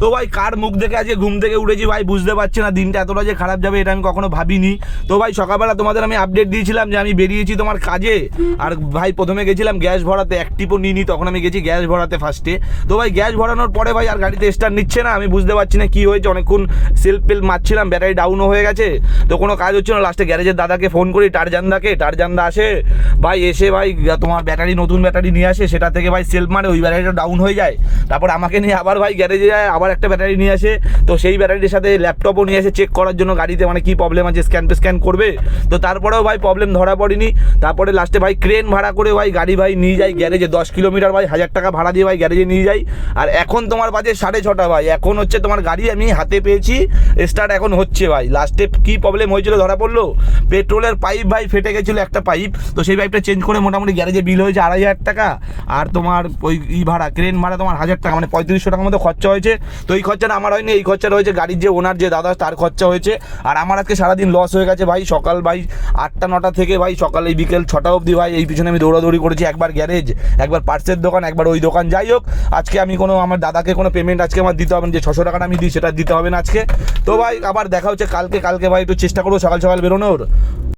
তো ভাই কার মুখ দেখে আজকে ঘুম থেকে উঠেছি ভাই বুঝতে পারছি না, দিনটা এতটা যে খারাপ যাবে এটা আমি কখনো ভাবিনি। তো ভাই সকালবেলা তোমাদের আমি আপডেট দিয়েছিলাম যে আমি বেরিয়েছি তোমার কাজে, আর ভাই প্রথমে গেছিলাম গ্যাস ভরাতে, এক টিপও নিইনি, তখন আমি গেছি গ্যাস ভরাতে ফার্স্টে। তো ভাই গ্যাস ভরানোর পরে ভাই আর গাড়িতে স্টার্ট নিচ্ছে না, আমি বুঝতে পারছি না কী হয়েছে, অনেকক্ষণ সেলফ মারছিলাম, ব্যাটারি ডাউনও হয়ে গেছে, তো কোনো কাজ হচ্ছে না। লাস্টে গ্যারেজের দাদাকে ফোন করি, টারজানদা আসে ভাই, এসে ভাই তোমার ব্যাটারি নতুন ব্যাটারি নিয়ে আসে, সেটা থেকে ভাই সেলফ মারে, ওই ব্যাটারিটা ডাউন হয়ে যায়। তারপর আমাকে নিয়ে আবার ভাই গ্যারেজে যায়, আবার একটা ব্যাটারি নিয়ে আসে, তো সেই ব্যাটারির সাথে ল্যাপটপও নিয়ে আসে চেক করার জন্য গাড়িতে মানে কী প্রবলেম আছে, স্ক্যান করবে। তো তারপরেও ভাই প্রবলেম ধরা পড়েনি। তারপরে লাস্টে ভাই ক্রেন ভাড়া করে ভাই গাড়ি ভাই নিয়ে যাই গ্যারেজে, 10 কিলোমিটার ভাই 1000 টাকা ভাড়া দিয়ে ভাই গ্যারেজে নিয়ে যাই। আর এখন তোমার বাজে 6:30 ভাই, এখন হচ্ছে তোমার গাড়ি আমি হাতে পেয়েছি, স্টার্ট এখন হচ্ছে ভাই। লাস্টে কী প্রবলেম হয়েছিল ধরা পড়লো, পেট্রোলের পাইপ ভাই ফেটে গেছিলো একটা পাইপ, তো সেই পাইপটা চেঞ্জ করে মোটামুটি গ্যারেজে বিল হয়েছে 2500 টাকা। আর তোমার ওই ভাড়া ক্রেন ভাড়া তোমার 1000 টাকা, মানে 3500 টাকার মতো খরচা হয়েছে। তো এই খরচাটা আমার হয়নি, এই খরচাটা হয়েছে গাড়ির যে ওনার যে দাদা তার খরচা হয়েছে। আর আমার আজকে সারাদিন লস হয়ে গেছে ভাই, সকাল ভাই 8টা-9টা থেকে ভাই সকাল এই বিকেল 6টা অবধি ভাই এই পিছনে আমি দৌড়াদৌড়ি করেছি, একবার গ্যারেজ, একবার পার্সের দোকান, একবার ওই দোকান। যাই হোক আজকে আমি কোনো আমার দাদাকে কোনো পেমেন্ট আজকে আমার দিতে হবে না, যে 600 টাকাটা আমি দিই সেটা দিতে হবে না আজকে। তো ভাই আবার দেখা হচ্ছে কালকে ভাই একটু চেষ্টা করবো সকাল সকাল বেরোনোর।